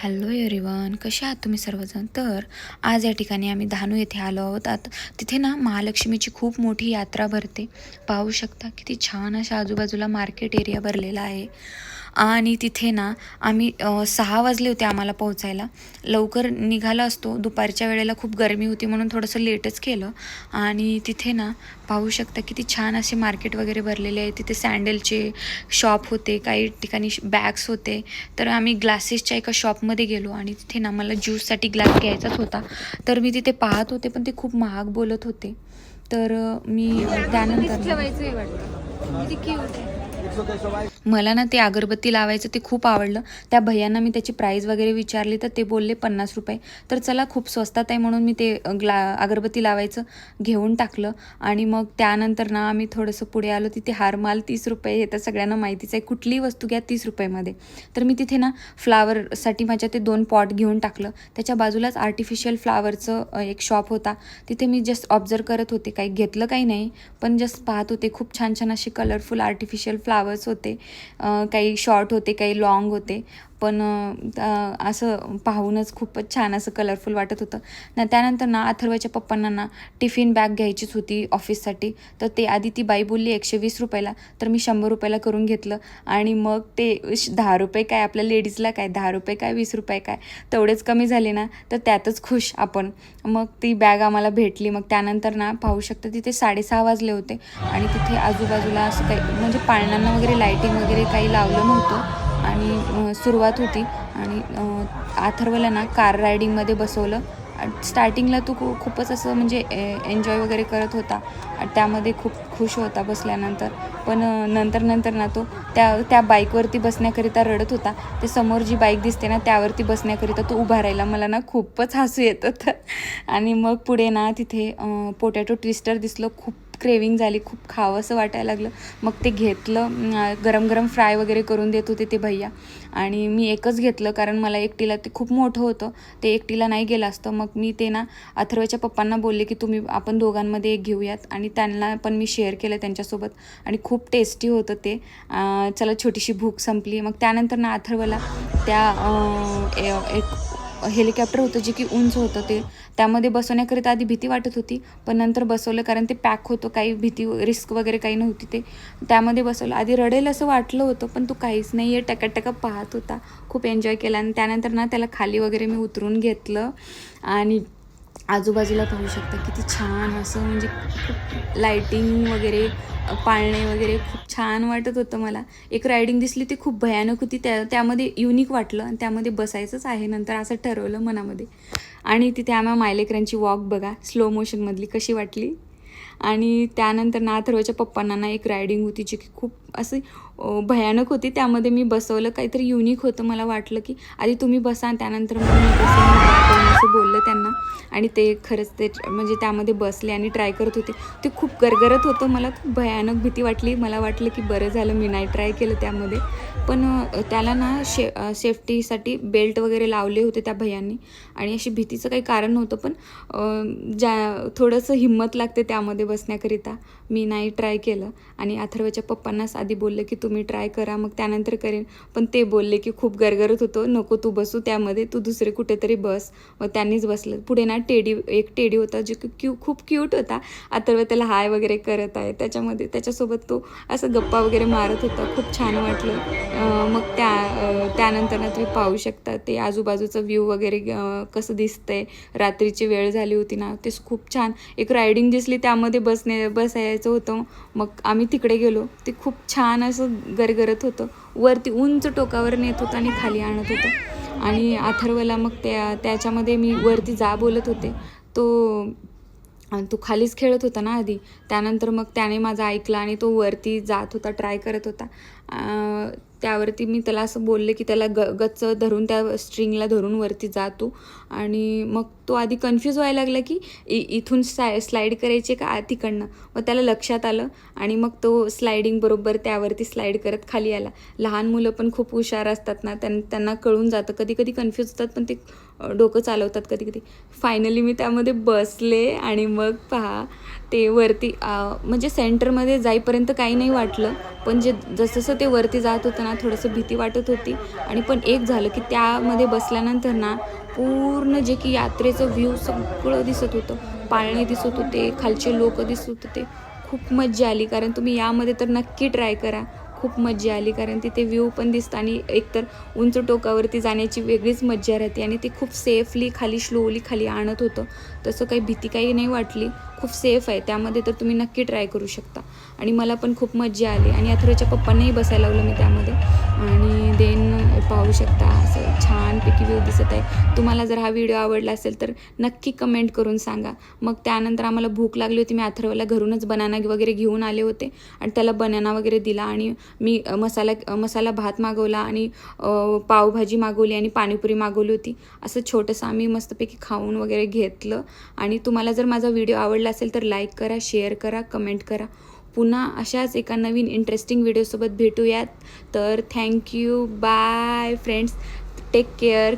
Hello everyone, कसे आहात तुम्ही सर्वजण. तर आज या ठिकाणी आम्ही धानू येथे आलो आहोत. तिथे ना महालक्ष्मीची खूप मोठी यात्रा भरते. पाहू शकता किती छान अशा आजूबाजूला मार्केट एरिया भरलेला आहे. आणि तिथे ना आम्ही 6 वाजले होते आम्हाला पोहोचायला. लवकर निघाला असतो, दुपारच्या वेळेला खूप गरमी होती म्हणून थोडंसं लेटच केलं. आणि तिथे ना पाहू शकता किती छान असे मार्केट वगैरे भरलेले आहे. तिथे सँडलचे शॉप होते, काही ठिकाणी बॅग्स होते. तर आम्ही ग्लासेसच्या एका शॉपमध्ये गेलो आणि तिथे ना मला ज्यूससाठी ग्लास घ्यायचाच होता. तर मी तिथे पाहत होते पण ते खूप महाग बोलत होते. तर मी त्यानंतर मला ना ते अगरबत्ती लावायचं ते खूप आवडलं. त्या भैयांना मी त्याची प्राईस वगैरे विचारली तर ते बोलले 50 रुपये. तर चला खूप स्वस्तात आहे म्हणून मी ते अगरबत्ती लावायचं घेऊन टाकलं. आणि मग त्यानंतर ना आम्ही थोडंसं पुढे आलो. तिथे हारमाल 30 रुपये, हे तर सगळ्यांना माहितीच आहे. कुठलीही वस्तू घ्या 30 रुपयामध्ये. तर मी तिथे ना फ्लावरसाठी माझ्या ते 2 पॉट घेऊन टाकलं. त्याच्या बाजूलाच आर्टिफिशियल फ्लावरचं एक शॉप होता. तिथे मी जस्ट ऑब्झर्व करत होते. काही घेतलं काही नाही, पण जस्ट पाहत होते. खूप छान छान असे कलरफुल आर्टिफिशियल फ्लावर्स होते. काही शॉर्ट होते, काही लॉंग होते. पण असं पाहूनच खूपच छान असं कलरफुल वाटत होतं ना. त्यानंतर ना अथर्वच्या पप्पांना ना टिफिन बॅग घ्यायचीच होती ऑफिससाठी. तर ते आधी ती बाई बोलली 120 रुपयाला, तर मी 100 रुपयाला करून घेतलं. आणि मग ते 10 रुपये काय, आपल्या लेडीजला काय 10 रुपये काय 20 रुपये काय, तेवढेच कमी झाले ना तर त्यातच खुश आपण. मग ती बॅग आम्हाला भेटली. मग त्यानंतर ना पाहू शकता तिथे 6:30 वाजले होते. आणि तिथे आजूबाजूला असं काही म्हणजे पाळण्यांना वगैरे लाईटिंग वगैरे काही लावलं नव्हतं. आणि सुरुवात होती. आणि अथर्वला ना कार रायडिंगमध्ये बसवलं. स्टार्टिंगला तो खूपच असं म्हणजे एन्जॉय वगैरे करत होता. त्यामध्ये खूप खुश होता बसल्यानंतर. पण नंतर ना तो त्या बाईकवरती बसण्याकरिता रडत होता. ते समोर जी बाईक दिसते ना त्यावरती बसण्याकरिता तो उभा राहिला. मला ना खूपच हसू येत होतं. आणि मग पुढे ना तिथे पोटॅटो ट्विस्टर दिसलं. खूप क्रेविंग झाली, खूप खावं असं वाटायला लागलं. मग ते घेतलं. गरम गरम फ्राय वगैरे करून देत होते ते भैया. आणि मी एकच घेतलं कारण मला एकटीला ते खूप मोठं होतं, ते एकटीला नाही गेलं असतं. मग मी ते ना अथर्वच्या पप्पांना बोलले की आपण दोघांमध्ये एक घेऊयात. आणि त्यांना पण मी शेअर केलं त्यांच्यासोबत. आणि खूप टेस्टी होतं ते. चला छोटीशी भूक संपली. मग त्यानंतर ना अथर्वला त्या एक हेलिकॉप्टर होतं जे की उंच होतं, त्यामध्ये बसवण्याकरिता आधी भीती वाटत होती. पण नंतर बसवलं कारण ते पॅक होतं, काही भीती रिस्क वगैरे काही नव्हती. त्यामध्ये बसवलं. आधी रडेल असं वाटलं होतं पण तो काहीच नाही आहे, टकाटका पाहत होता. खूप एन्जॉय केला. आणि त्यानंतर ना त्याला खाली वगैरे मी उतरून घेतलं. आणि आजूबाजूला पाहू शकता किती छान असं म्हणजे खूप लाईटिंग वगैरे, पाळणे वगैरे खूप छान वाटत होतं मला. एक रायडिंग दिसली ती खूप भयानक होती. त्यामध्ये युनिक वाटलं आणि त्यामध्ये बसायचंच आहे नंतर असं ठरवलं मनामध्ये. आणि तिथे आम्हा मायलेकरांची वॉक बघा स्लो मोशनमधली कशी वाटली. आणि त्यानंतर ना अथर्वच्या पप्पांना ना एक रायडिंग होती जी की खूप अशी भयानक होती. त्यामध्ये मी बसवलं. काहीतरी युनिक होतं. मला वाटलं की आधी तुम्ही बसा त्यानंतर मग मी बसेन असं बोललं त्यांना. आणि ते खरंच ते म्हणजे त्यामध्ये बसले आणि ट्राय करत होते. ते खूप गरगरत होतं. मला खूप भयानक भीती वाटली. मला वाटलं की बरं झालं मी नाही ट्राय केलं त्यामध्ये. पण त्याला ना सेफ्टीसाठी बेल्ट वगैरे लावले होते त्या भैयांनी. आणि अशी भीतीचं काही कारण नव्हतं. पण थोडंसं हिंमत लागते त्यामध्ये बसण्याकरिता. मी नाही ट्राय केलं. आणि अथर्वच्या पप्पांनाच आधी बोलले की तुम्ही ट्राय करा मग त्यानंतर करेन. पण ते बोलले की खूप गरगरत होतं, नको तू बसू त्यामध्ये, तू दुसरे कुठेतरी बस. मग त्यांनीच बसलं. पुढे ना एक टेडी होता जो की खूप क्यूट होता. अथर्व त्याला हाय वगैरे करत आहे. त्याच्यासोबत तो असं गप्पा वगैरे मारत होता. खूप छान वाटलं. मग त्यानंतर ना तुम्ही पाहू शकता ते आजूबाजूचं व्ह्यू वगैरे कसं दिसतंय. रात्रीची वेळ झाली होती ना, ते खूप छान एक रायडिंग दिसली त्यामध्ये बसायचं होतं. मग आम्ही तिकडे गेलो. ते खूप छान असं गरगरत होतं. वरती उंच टोकावर नेत होतं आणि खाली आणत होतं. आणि अथर्वला मग त्याच्यामध्ये मी वरती जा बोलत होते. तो खालीच खेळत होता ना आधी. त्यानंतर मग त्याने माझं ऐकलं आणि तो वरती जात होता, ट्राय करत होता. त्यावरती मी त्याला असं बोलले की त्याला गच्च धरून त्या स्ट्रिंगला धरून वरती जातो. आणि मग तो आधी कन्फ्यूज व्हायला लागला की इथून स्लाईड करायचे का तिकडनं. मग त्याला लक्षात आलं आणि मग तो स्लायडिंग बरोबर त्यावरती स्लाईड करत खाली आला. लहान मुलं पण खूप हुशार असतात ना, त्यांना कळून जातं. कधी कधी कन्फ्यूज होतात पण ते डोकं चालवतात कधी कधी. फायनली मी त्यामध्ये बसले आणि मग पहा ते वरती म्हणजे सेंटरमध्ये जाईपर्यंत काही नाही वाटलं, पण जसं ते वरती जात होतं ना थोडंसं भीती वाटत होती. आणि पण एक झालं की त्यामध्ये बसल्यानंतर ना पूर्ण जे की यात्रेचं व्ह्यू सगळं दिसत होतं, पाळणे दिसत होते, खालचे लोक दिसत होते. खूप मज्जा आली, कारण तुम्ही यामध्ये तर नक्की ट्राय करा. खूप मज्जा आली, कारण तिथे व्ह्यू पण दिसतं आणि एकतर उंच टोकावरती जाण्याची वेगळीच मज्जा राहते. आणि ते खूप सेफली खाली स्लोली खाली आणत होतं, तसं काही भीती काही नाही वाटली. खूप सेफ आहे त्यामध्ये, तर तुम्ही नक्की ट्राय करू शकता. आणि मला पण खूप मज्जा आली आणि अथर्वच्या पप्पांनाही बसायला लावलं मी त्यामध्ये. आणि देन पाहू शकता असं छानपैकी व्ह्यू दिसत आहे. तुम्हाला जर हा व्हिडिओ आवडला असेल तर नक्की कमेंट करून सांगा. मग त्यानंतर आम्हाला भूक लागली होती. मी अथर्वला घरूनच बनाना वगैरे घेऊन आले होते आणि त्याला बनाना वगैरे दिला. आणि मी मसाला भात मागवला आणि पावभाजी मागवली आणि पाणीपुरी मागवली होती. असं छोटंसं आम्ही मस्तपैकी खाऊन वगैरे घेतलं. आणि तुम्हाला जर माझा व्हिडिओ आवडला असेल तर लाईक करा, शेअर करा, कमेंट करा. पुन्हा अशाच एका नवीन इंटरेस्टिंग व्हिडिओसोबत भेटूयात. तर thank you, bye friends, take care.